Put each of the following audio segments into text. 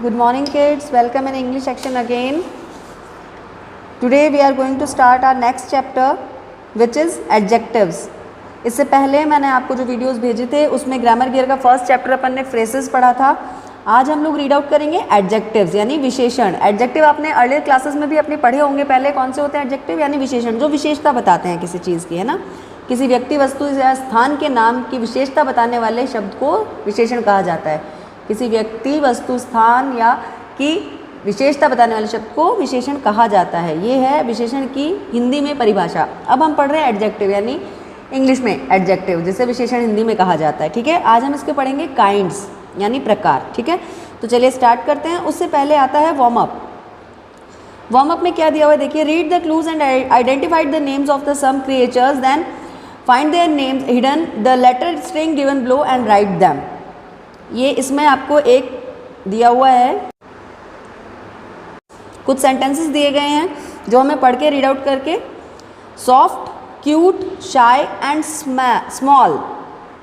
Good morning kids, welcome in English section again. Today we are going to start our next chapter which is adjectives. इससे पहले मैंने आपको जो videos भेजे थे उसमें ग्रामर गियर का फर्स्ट चैप्टर अपन ने फ्रेजेस पढ़ा था. आज हम लोग रीड आउट करेंगे एडजेक्टिव्स यानी विशेषण. एडजेक्टिव आपने अर्लियर क्लासेस में भी अपने पढ़े होंगे पहले. कौन से होते हैं एडजेक्टिव? यानी विशेषण जो विशेषता बताते हैं किसी चीज़ की, है ना. किसी व्यक्ति वस्तु या स्थान के नाम की विशेषता बताने वाले शब्द को विशेषण कहा जाता है. किसी व्यक्ति वस्तु स्थान या की विशेषता बताने वाले शब्द को विशेषण कहा जाता है. ये है विशेषण की हिंदी में परिभाषा. अब हम पढ़ रहे हैं एडजेक्टिव यानी इंग्लिश में एडजेक्टिव जिसे विशेषण हिंदी में कहा जाता है. ठीक है, आज हम इसके पढ़ेंगे काइंड्स यानी प्रकार. ठीक है, तो चलिए स्टार्ट करते हैं. उससे पहले आता है वार्म अप. वार्म अप में क्या दिया हुआ है देखिए. Read the clues and identified the names of the some creatures, then find their names hidden the letter string given below and write them. ये इसमें आपको एक दिया हुआ है, कुछ सेंटेंसेस दिए गए हैं जो हमें पढ़ के रीड आउट करके. सॉफ्ट, क्यूट, शाई एंड स्मॉल.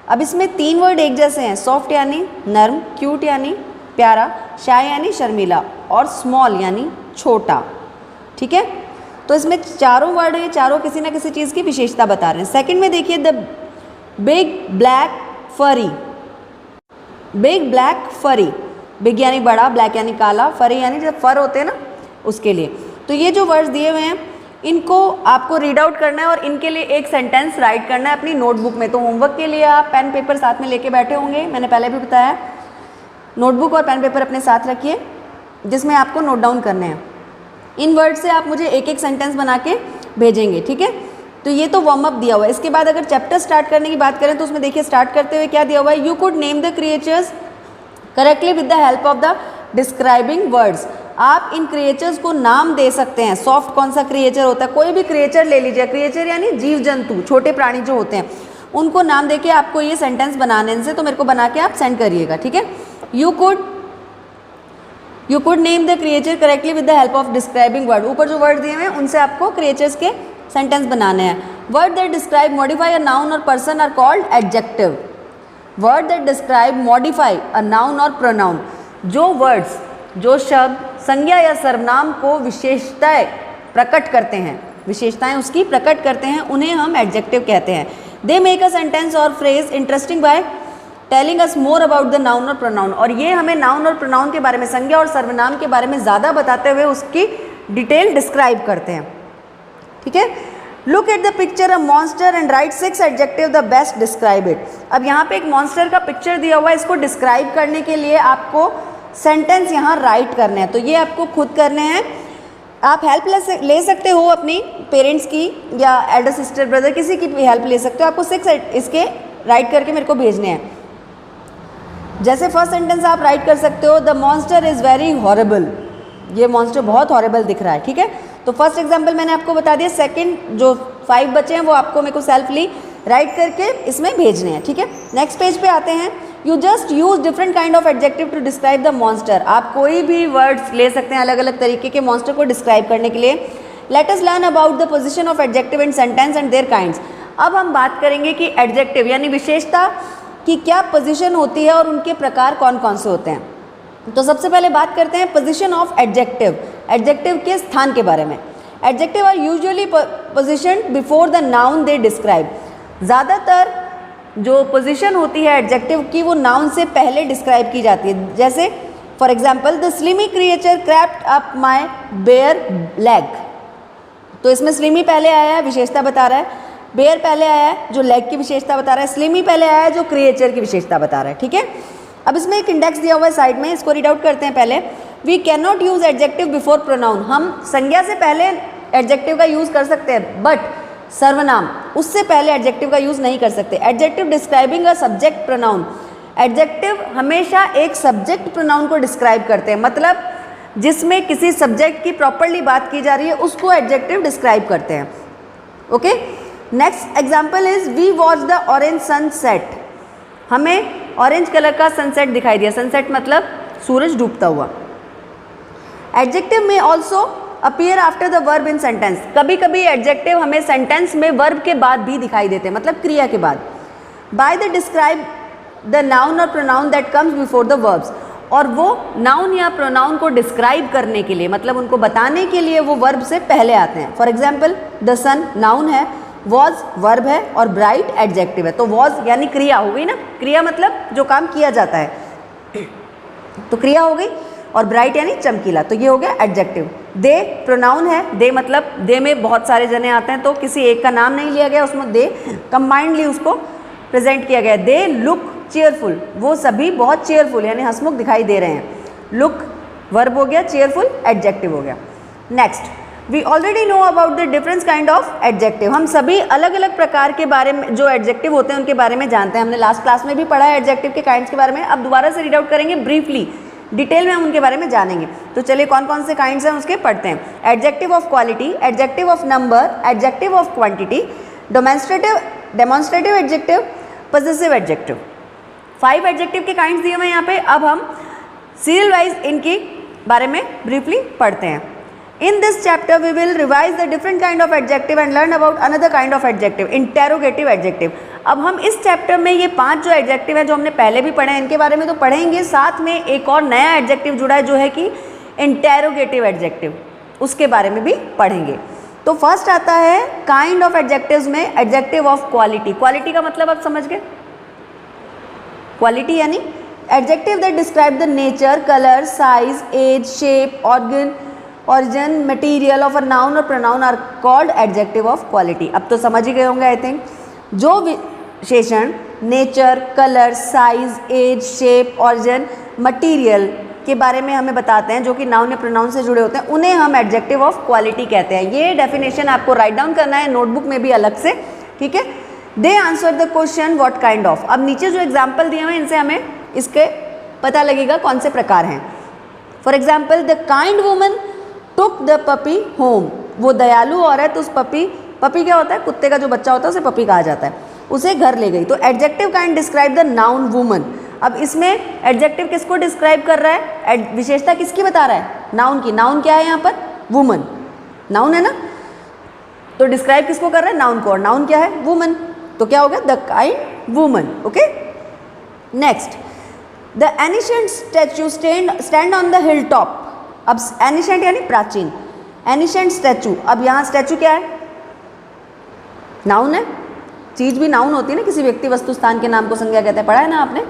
अब इसमें तीन वर्ड एक जैसे हैं. सॉफ्ट यानी नर्म, क्यूट यानी प्यारा, शाई यानी शर्मीला और स्मॉल यानी छोटा. ठीक है, तो इसमें चारों वर्ड हैं, चारों किसी ना किसी चीज़ की विशेषता बता रहे हैं. सेकंड में देखिए द बिग ब्लैक फरी. बिग ब्लैक फरी, बिग यानी बड़ा, ब्लैक यानी काला, फरी यानी जब फर होते हैं ना उसके लिए. तो ये जो वर्ड्स दिए हुए हैं इनको आपको रीड आउट करना है और इनके लिए एक सेंटेंस राइट करना है अपनी नोटबुक में. तो होमवर्क के लिए आप पेन पेपर साथ में लेके बैठे होंगे, मैंने पहले भी बताया. नोटबुक और पेन पेपर अपने साथ रखिए जिसमें आपको नोट डाउन करने हैं. इन वर्ड से आप मुझे एक एक सेंटेंस बना के भेजेंगे. ठीक है, तो ये तो वार्म अप दिया हुआ है. इसके बाद अगर चैप्टर स्टार्ट करने की बात करें तो उसमें देखिए स्टार्ट करते हुए क्या दिया हुआ है. You could name the creatures correctly with the help of the describing words. आप इन क्रिएचर्स को नाम दे सकते हैं. सॉफ्ट कौन सा क्रिएचर होता है? कोई भी क्रिएचर ले लीजिए. क्रिएचर यानी जीव जंतु, छोटे प्राणी जो होते हैं उनको नाम देके आपको ये सेंटेंस बनाने से, तो मेरे को बना के आप सेंड करिएगा. ठीक है, you could name the creature correctly with the help of describing word. ऊपर जो वर्ड दिए हुए हैं उनसे आपको क्रिएचर्स के सेंटेंस बनाने हैं. Word that describe modify a noun or person are called adjective. Word that describe modify a noun or pronoun. जो वर्ड्स, जो शब्द संज्ञा या सर्वनाम को विशेषताएं प्रकट करते हैं, विशेषताएं उसकी प्रकट करते हैं, उन्हें हम एडजेक्टिव कहते हैं. दे मेक अ सेंटेंस और phrase interesting by telling us more about the noun or pronoun. और ये हमें नाउन और प्रोनाउन के बारे में, संज्ञा और सर्वनाम के बारे में ज़्यादा बताते हुए उसकी डिटेल डिस्क्राइब करते हैं. ठीक है, look at the picture a monster and right 6 adjective the best describe it. अब यहाँ पे एक मॉन्स्टर का पिक्चर दिया हुआ है. इसको डिस्क्राइब करने के लिए आपको सेंटेंस यहाँ राइट करने हैं. तो ये आपको खुद करने हैं. आप हेल्प ले सकते हो अपनी पेरेंट्स की या एल्डर सिस्टर ब्रदर किसी की भी हेल्प ले सकते हो. आपको 6 इसके राइट करके मेरे को भेजने हैं. जैसे फर्स्ट सेंटेंस आप राइट कर सकते हो, the monster is very horrible. ये मॉन्स्टर बहुत हॉरेबल दिख रहा है. ठीक है, तो फर्स्ट एग्जाम्पल मैंने आपको बता दिया. सेकंड जो 5 बचे हैं वो आपको मेरे को सेल्फली राइट करके इसमें भेजने हैं. ठीक है, नेक्स्ट पेज पे आते हैं. You just use different kind of adjective to describe the monster. आप कोई भी वर्ड्स ले सकते हैं अलग अलग तरीके के मॉन्स्टर को डिस्क्राइब करने के लिए. Let us learn about the position of adjective in sentence and their kinds. अब हम बात करेंगे कि एडजेक्टिव यानी विशेषता की क्या पोजीशन होती है और उनके प्रकार कौन कौन से होते हैं. तो सबसे पहले बात करते हैं पोजीशन ऑफ एडजेक्टिव. एडजेक्टिव के स्थान के बारे में. Adjective are usually positioned before the noun they describe. ज़्यादातर जो पोजीशन होती है एडजेक्टिव की वो नाउन से पहले डिस्क्राइब की जाती है. जैसे for example the slimy creature crept up my bare leg. तो इसमें स्लिमी पहले आया है, विशेषता बता रहा है. बेयर पहले आया है जो लेग की विशेषता बता रहा है. स्लिमी पहले आया है जो क्रिएचर की विशेषता बता रहा है. ठीक है, अब इसमें एक इंडेक्स दिया हुआ है साइड में, इसको रीड आउट करते हैं पहले. We can not use adjective before pronoun. हम संज्ञा से पहले एडजेक्टिव का यूज़ कर सकते हैं बट सर्वनाम उससे पहले एडजेक्टिव का यूज़ नहीं कर सकते. Adjective describing a subject pronoun. Adjective हमेशा एक सब्जेक्ट प्रोनाउन को डिस्क्राइब करते हैं. मतलब जिसमें किसी सब्जेक्ट की प्रॉपरली बात की जा रही है उसको एडजेक्टिव डिस्क्राइब करते हैं. Okay, next example is we watch the orange sunset. हमें ऑरेंज कलर का सनसेट दिखाई दिया. सनसेट मतलब सूरज डूबता हुआ. Adjective may also appear after the verb in sentence. कभी कभी एडजेक्टिव हमें सेंटेंस में वर्ब के बाद भी दिखाई देते हैं, मतलब क्रिया के बाद. By the describe the noun or pronoun that comes before the verbs. और वो नाउन या प्रोनाउन को डिस्क्राइब करने के लिए, मतलब उनको बताने के लिए वो वर्ब से पहले आते हैं। For example the sun noun है, वॉज वर्ब है और ब्राइट एडजेक्टिव है। तो वॉज यानी क्रिया हो गई ना, क्रिया मतलब जो काम किया जाता है, तो क्रिया हो गई, और ब्राइट यानी चमकीला, तो ये हो गया एडजेक्टिव। दे प्रोनाउन है, दे मतलब दे में बहुत सारे जने आते हैं, तो किसी एक का नाम नहीं लिया गया, उसमें दे कंबाइंडली उसको प्रेजेंट किया गया। दे लुक चेयरफुल, वो सभी बहुत चेयरफुल यानी हंसमुख दिखाई दे रहे हैं। लुक वर्ब हो गया, चेयरफुल एडजेक्टिव हो गया। Next, we already know about the different kind of adjective. हम सभी अलग अलग प्रकार के बारे में जो एडजेक्टिव होते हैं उनके बारे में जानते हैं। हमने लास्ट क्लास में भी पढ़ा है एडजेक्टिव के काइंड्स के बारे में। अब दोबारा से रीड आउट करेंगे ब्रीफली, डिटेल में हम उनके बारे में जानेंगे। तो चलिए कौन कौन से काइंड्स हैं उसके पढ़ते हैं। Adjective of quality, adjective of number, adjective of quantity, demonstrative adjective, possessive adjective. 5 adjective के काइंड्स दिए हुए हैं यहाँ पे। अब हम सीरियल वाइज इनके बारे में ब्रीफली पढ़ते हैं। In this chapter we will revise the different kind of adjective and learn about another kind of adjective, interrogative adjective। अब हम इस चैप्टर में ये 5 जो एडजेक्टिव है जो हमने पहले भी पढ़े हैं इनके बारे में तो पढ़ेंगे, साथ में एक और नया एडजेक्टिव जुड़ा है जो है कि इंटेरोगेटिव एडजेक्टिव, उसके बारे में भी पढ़ेंगे। तो फर्स्ट आता है काइंड ऑफ एडजेक्टिव्स में एडजेक्टिव ऑफ क्वालिटी। क्वालिटी का मतलब आप समझ गए, क्वालिटी यानी adjective that describe the nature, colour, size, age, shape, origin, material of a noun or pronoun are called adjective of quality। अब तो समझ ही गए होंगे आई थिंक। जो विशेषण nature, colour, size, age, shape, origin, material के बारे में हमें बताते हैं, जो कि नाउन या प्रोनाउन से जुड़े होते हैं, उन्हें हम एडजेक्टिव ऑफ क्वालिटी कहते हैं। ये डेफिनेशन आपको राइट डाउन करना है नोटबुक में भी अलग से, ठीक है। They answer the question what kind of. अब नीचे जो एग्जाम्पल दिए हुए हैं इनसे हमें इसके पता लगेगा कौन से प्रकार हैं। For example the kind woman took the puppy home. वो दयालु औरत उस पपी क्या होता है, कुत्ते का जो बच्चा होता है उसे पपी कहा जाता है, उसे घर ले गई। तो adjective kind describe the noun woman. अब इसमें एडजेक्टिव किसको डिस्क्राइब कर रहा है, विशेषता किसकी बता रहा है, नाउन की। नाउन क्या है यहाँ पर, वुमन, नाउन है ना, तो डिस्क्राइब किसको कर रहा है, नाउन को, और नाउन क्या है, वुमन। तो क्या होगा, the kind woman. Okay, next, the ancient statue stand on the hill top. अब एनिशेंट यानी प्राचीन, एनिशेंट स्टैचू। अब यहाँ स्टैचू क्या है, नाउन है। चीज भी नाउन होती है ना, किसी व्यक्ति, वस्तु, स्थान के नाम को संज्ञा कहते हैं, पढ़ा है ना आपने,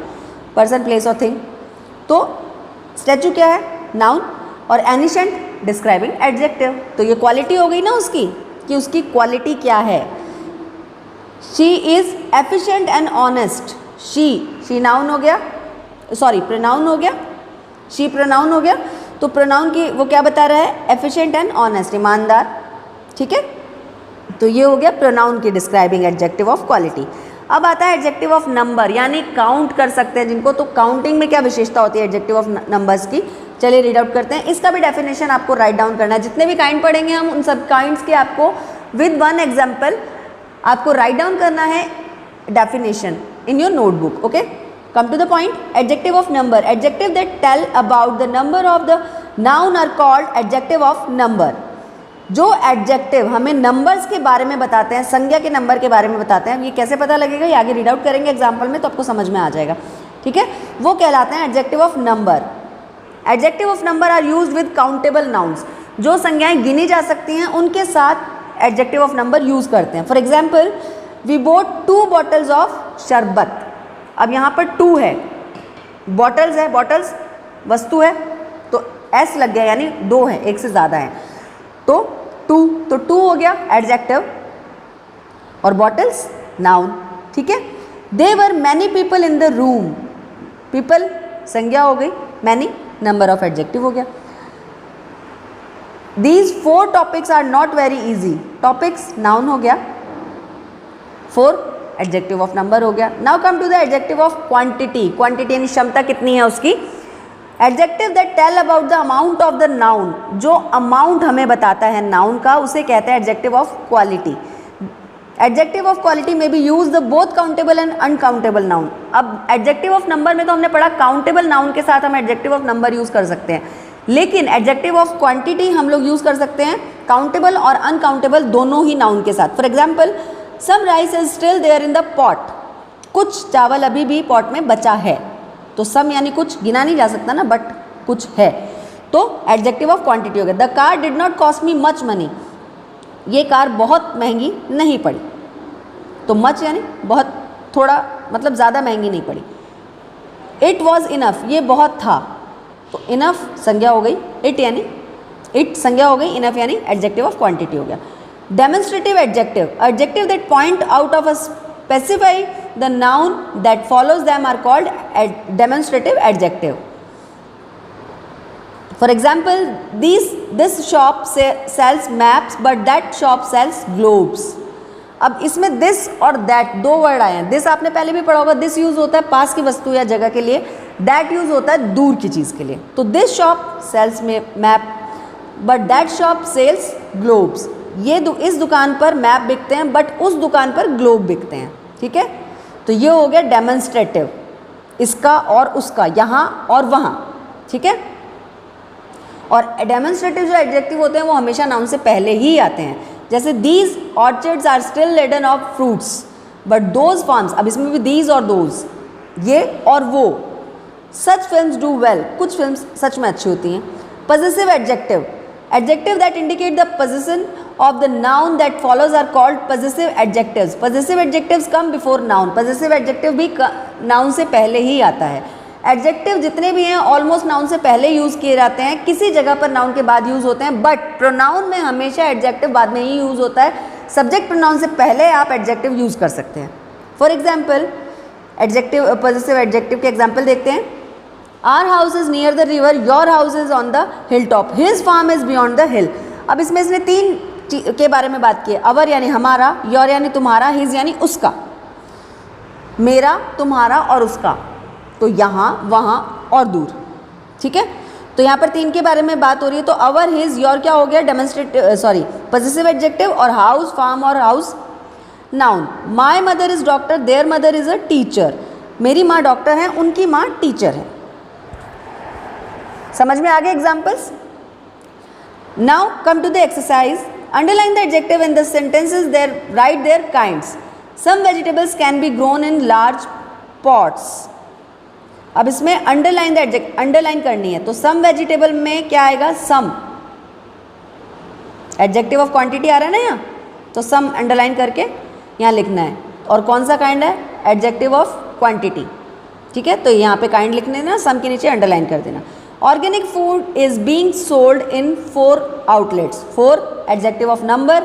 पर्सन, प्लेस और थिंग। तो स्टैचू क्या है, नाउन, और एनिशेंट डिस्क्राइबिंग एडजेक्टिव। तो ये क्वालिटी हो गई ना उसकी, कि उसकी क्वालिटी क्या है। She is efficient and honest. She noun हो गया, सॉरी प्रोनाउन हो गया, शी प्रोनाउन हो गया। तो प्रोनाउन की वो क्या बता रहा है, एफिशिएंट एंड ऑनेस्ट, ईमानदार, ठीक है। तो ये हो गया प्रोनाउन की डिस्क्राइबिंग एडजेक्टिव ऑफ क्वालिटी। अब आता है एडजेक्टिव ऑफ नंबर, यानी काउंट कर सकते हैं जिनको। तो काउंटिंग में क्या विशेषता होती है एडजेक्टिव ऑफ नंबर्स की, चलिए रीड आउट करते हैं। इसका भी डेफिनेशन आपको राइट डाउन करना है। जितने भी काइंड पढ़ेंगे हम उन सब काइंड्स के आपको विद 1 एग्जाम्पल आपको राइट डाउन करना है definition in your notebook. Okay, come to the point. Adjective of number, adjective that tell about the number of the noun are called adjective of number। जो adjective हमें numbers के बारे में बताते हैं, संज्ञा के नंबर के बारे में बताते हैं, ये कैसे पता लगेगा, ये आगे रीड आउट करेंगे एग्जाम्पल में तो आपको समझ में आ जाएगा, ठीक है। वो कहलाते हैं adjective of number. Adjective of number are used with countable nouns. जो संज्ञाएं गिनी जा सकती हैं उनके साथ एडजेक्टिव ऑफ नंबर यूज करते हैं। For example, we bought 2 bottles of sharbat. अब यहाँ पर 2 है, बॉटल्स है, बॉटल्स वस्तु है, तो एस लग गया यानी 2 है, एक से ज़्यादा है, तो 2, तो 2 हो गया एडजेक्टिव, और बॉटल्स नाउन, ठीक है। They were many people in the room. People संज्ञा हो गई, मैनी नंबर ऑफ एडजेक्टिव हो गया। These 4 topics are not very easy. Topics noun हो गया, 4 एडजेक्टिव ऑफ नंबर हो गया। Now come to the adjective of quantity. Quantity यानी क्षमता कितनी है उसकी। Adjective that tell about the amount of the noun. जो अमाउंट हमें बताता है नाउन का उसे कहते हैं adjective of quality. Adjective of quality में we use the both countable and uncountable noun. अब एडजेक्टिव ऑफ नंबर में तो हमने पढ़ा काउंटेबल नाउन के साथ हम एडजेक्टिव ऑफ नंबर यूज कर सकते हैं, लेकिन एडजेक्टिव ऑफ क्वांटिटी हम लोग यूज कर सकते हैं काउंटेबल और अनकाउंटेबल दोनों ही नाउन के साथ। For example, some rice is still there in the pot. कुछ चावल अभी भी पॉट में बचा है, तो सम यानी कुछ गिना नहीं जा सकता ना, बट कुछ है, तो एडजेक्टिव ऑफ क्वांटिटी हो गया। The car did not cost me much money, ये कार बहुत महंगी नहीं पड़ी, तो मच यानी बहुत, थोड़ा मतलब ज़्यादा महंगी नहीं पड़ी। इट वॉज इनफ, ये बहुत था, तो इनफ संज्ञा हो गई, इट यानी इट संज्ञा हो गई, इनफ यानी एडजेक्टिव ऑफ क्वांटिटी हो गया। Demonstrative adjective, adjective that point out of a specify the noun that follows them are called demonstrative adjective. For example, this shop sells maps but that shop sells globes. अब इसमें this और that दो word आए हैं। this आपने पहले भी पढ़ा होगा, this यूज़ होता है पास की वस्तु या जगह के लिए, that यूज़ होता है दूर की चीज़ के लिए। तो this shop sells map but that shop sells globes, ये इस दुकान पर मैप बिकते हैं बट उस दुकान पर ग्लोब बिकते हैं, ठीक है। तो ये हो गया डेमोन्स्ट्रेटिव, इसका और उसका, यहाँ और वहाँ, ठीक है। और डेमोन्स्ट्रेटिव जो एडजेक्टिव होते हैं वो हमेशा नाउन से पहले ही आते हैं, जैसे these orchards are still laden of fruits but those farms, अब इसमें भी दीज और दोज, ये और वो। सच फिल्म्स डू वेल, कुछ फिल्म्स सच में अच्छी होती हैं। Possessive adjective, adjective that indicate the position of the noun that follows are called possessive adjectives. Possessive adjectives come before noun, possessive adjective भी नाउन से पहले ही आता है। एडजेक्टिव जितने भी हैं ऑलमोस्ट नाउन से पहले यूज़ किए जाते हैं, किसी जगह पर नाउन के बाद यूज़ होते हैं, बट प्रोनाउन में हमेशा एडजेक्टिव बाद में ही यूज़ होता है। सब्जेक्ट प्रोनाउन से पहले आप एडजेक्टिव यूज़ कर सकते हैं। For example adjective, positive adjective के एग्जाम्पल देखते हैं। Our house is near the river, your house is on the hill top, his farm is beyond the hill. अब इसमें इसने तीन के बारे में बात की है, अवर यानी हमारा, योर यानी तुम्हारा, हिज यानी उसका, मेरा, तुम्हारा और उसका, तो यहाँ, वहाँ और दूर, ठीक है। तो यहाँ पर तीन के बारे में बात हो रही है, तो अवर, हिज, योर क्या हो गया डेमोन्स्ट्रेटिव पॉजिटिव एडजेक्टिव, और हाउस, फार्म और house noun. My mother is doctor, there mother is a teacher, मेरी माँ डॉक्टर है, उनकी माँ टीचर है। समझ में आ गए examples. Now come to the exercise, underline the adjective in the sentences, there write their kinds. Some vegetables can be grown in large pots. अब इसमें अंडरलाइन द एडजेक्टिव, अंडरलाइन करनी है, तो सम वेजिटेबल में क्या आएगा, सम, एडजेक्टिव ऑफ क्वांटिटी आ रहा है ना यहाँ, तो सम अंडरलाइन करके यहाँ लिखना है। और कौन सा काइंड है, एडजेक्टिव ऑफ क्वांटिटी, ठीक है। तो यहाँ पे काइंड लिखने देना, सम के नीचे अंडरलाइन कर देना। Organic food is being sold in 4 outlets, 4 adjective of number,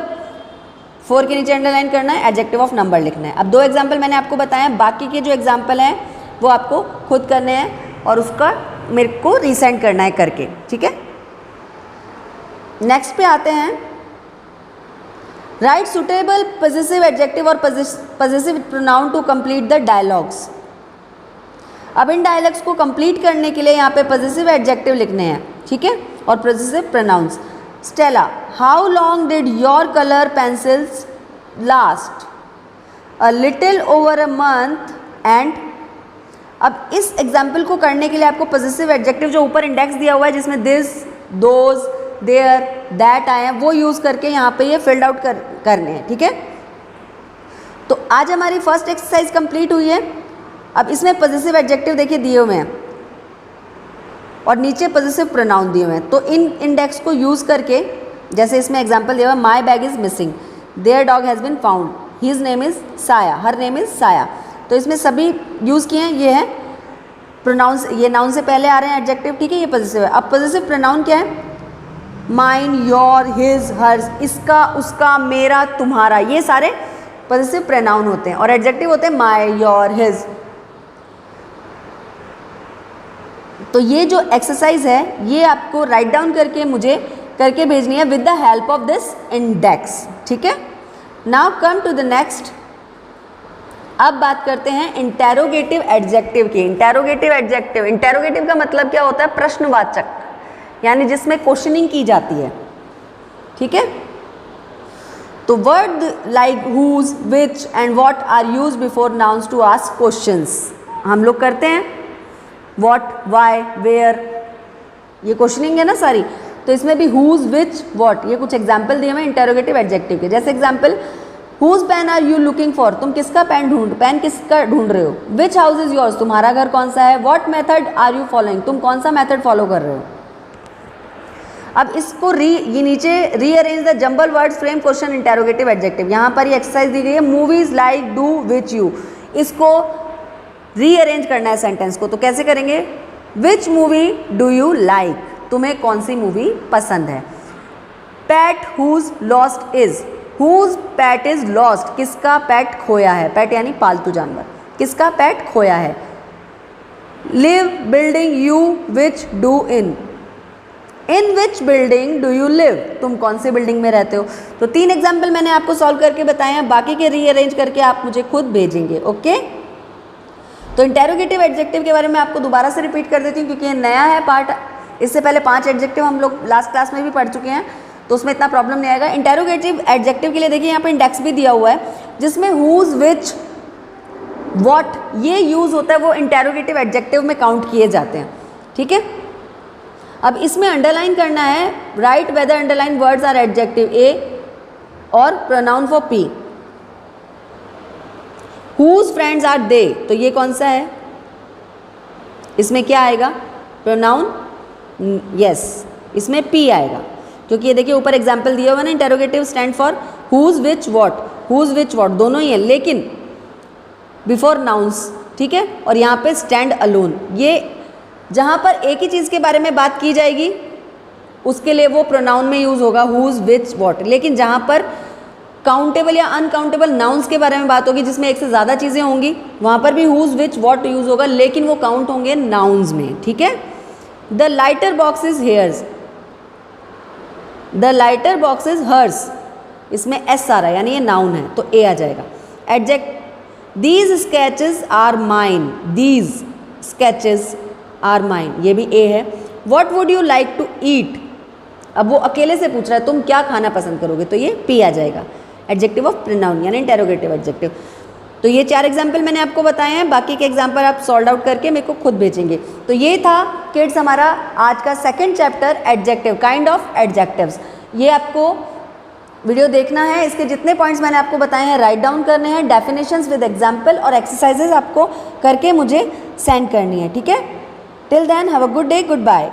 4 के नीचे अंडरलाइन करना है, एडजेक्टिव ऑफ नंबर लिखना है। अब 2 एग्जाम्पल मैंने आपको बताया, बाकी के जो एग्जाम्पल हैं वो आपको खुद करने हैं और उसका मेरे को रीसेंड करना है करके, ठीक है। नेक्स्ट पे आते हैं, राइट सुटेबल पॉजिटिव एडजेक्टिव और positive pronoun to complete the dialogues. अब इन डायलॉग्स को कंप्लीट करने के लिए यहाँ पे पॉजिटिव एडजेक्टिव लिखने हैं, ठीक है, और positive pronouns. Stella, how long did your colour pencils last? A little over a month end. अब इस एग्जाम्पल को करने के लिए आपको पॉजिटिव एडजेक्टिव जो ऊपर इंडेक्स दिया हुआ है जिसमें दिस, दोज, देयर, दैट आए हैं, वो यूज़ करके यहाँ पे ये फिल्ड आउट करने हैं, ठीक है। तो आज हमारी फर्स्ट एक्सरसाइज कंप्लीट हुई है। अब इसमें पॉजिटिव एडजेक्टिव देखिए दिए हुए हैं और नीचे पॉजिटिव प्रोनाउन दिए हुए हैं, तो इन इंडेक्स को यूज़ करके, जैसे इसमें एग्जाम्पल दिया हुआ है, my bag is missing, their dog has been found, his name is Saya, her name is साया। तो इसमें सभी यूज़ किए हैं, ये है प्रोनाउंस, ये नाउन से पहले आ रहे हैं एडजेक्टिव, ठीक है, ये पॉजिटिव है। अब पॉजिटिव प्रोनाउन क्या है, माइन, योर, हिज, हर्स, इसका, उसका, मेरा, तुम्हारा, ये सारे पॉजिटिव प्रोनाउन होते हैं। और एडजेक्टिव होते हैं माई, योर, हिज। तो ये जो एक्सरसाइज है ये आपको राइट डाउन करके मुझे करके भेजनी है with the help of this index, ठीक है। Now come to the next. अब बात करते हैं इंटेरोगेटिव एडजेक्टिव की। इंटेरोगेटिव एडजेक्टिव, इंटेरोगेटिव का मतलब क्या होता है, प्रश्नवाचक, यानी जिसमें क्वेश्चनिंग की जाती है, ठीक है। तो word like whose, which and what are used before nouns to ask questions. हम लोग करते हैं व्हाट, व्हाई, वेयर, ये क्वेश्चनिंग है ना सारी। तो इसमें भी हुज, विच, व्हाट, ये कुछ एग्जाम्पल दिए हुए इंटेरोगेटिव एडजेक्टिव के। जैसे example, whose pen are you looking for, तुम किसका पेन किसका ढूंढ रहे हो। विच हाउस इज योर्स, तुम्हारा घर कौन सा है। What method are you following, तुम कौन सा मेथड फॉलो कर रहे हो। अब इसको ये नीचे rearrange the jumble words frame question interrogative adjective, यहाँ पर ये एक्सरसाइज दी गई है movies like do which you, इसको रीअरेंज करना है सेंटेंस को। तो कैसे करेंगे, which movie do you like, तुम्हें कौन सी मूवी पसंद है। Pet whose lost is, whose pet is lost, किसका पैट खोया है, पैट यानी पालतू जानवर, किसका पैट खोया है। Live building you which do in which building do you live, तुम कौन सी बिल्डिंग में रहते हो। तो 3 एग्जाम्पल मैंने आपको सॉल्व करके बताए हैं, बाकी के रीअरेंज करके आप मुझे खुद भेजेंगे। ओके, तो इंटेरोगेटिव एडजेक्टिव के बारे में आपको दोबारा से रिपीट कर देती हूँ क्योंकि ये नया है पार्ट। इससे पहले 5 एडजेक्टिव हम लोग लास्ट क्लास में भी पढ़ चुके हैं, तो उसमें इतना प्रॉब्लम नहीं आएगा। इंटेरोगेटिव एडजेक्टिव के लिए देखिए यहाँ पे इंडेक्स भी दिया हुआ है जिसमें हुज विच व्हाट ये यूज़ होता है, वो इंटेरोगेटिव एडजेक्टिव में काउंट किए जाते हैं। ठीक है, अब इसमें अंडरलाइन करना है, right whether underline words are adjective A or pronoun for P. Whose friends are they, तो ये कौन सा है, इसमें क्या आएगा, प्रोनाउन, यस इसमें पी आएगा क्योंकि ये देखिए ऊपर एग्जाम्पल दिया हुआ ना, interrogative stand for whose which what, whose which what दोनों ही है लेकिन बिफोर नाउन्स। ठीक है, और यहाँ पे स्टैंड अलोन, ये जहाँ पर एक ही चीज़ के बारे में बात की जाएगी उसके लिए वो प्रोनाउन में यूज़ होगा हुज विच व्हाट, लेकिन जहाँ पर काउंटेबल या अनकाउंटेबल नाउन्स के बारे में बात होगी जिसमें एक से ज़्यादा चीज़ें होंगी वहाँ पर भी हुज विच व्हाट यूज़ होगा, लेकिन वो काउंट होंगे नाउन्स में। ठीक है, the lighter box is hers, the lighter box is hers, इसमें एस आ रहा है यानी ये नाउन है तो ए आ जाएगा। Adjective, these sketches are mine, these sketches are mine, ये भी ए है। What would you like to eat, अब वो अकेले से पूछ रहा है तुम क्या खाना पसंद करोगे, तो ये पी आ जाएगा, एडजेक्टिव ऑफ प्रोनाउन यानी इंटेरोगेटिव एडजेक्टिव। तो ये 4 एग्जाम्पल मैंने आपको बताए हैं, बाकी के एग्जाम्पल आप सॉल्व आउट करके मेरे को खुद भेजेंगे। तो ये था किड्स हमारा आज का 2nd chapter adjective, kind of adjectives. ये आपको वीडियो देखना है, इसके जितने पॉइंट्स मैंने आपको बताए हैं राइट डाउन करने हैं, डेफिनेशंस विद एग्जाम्पल और एक्सरसाइजेज आपको करके मुझे सेंड करनी है। ठीक है, till then have a good day, good bye.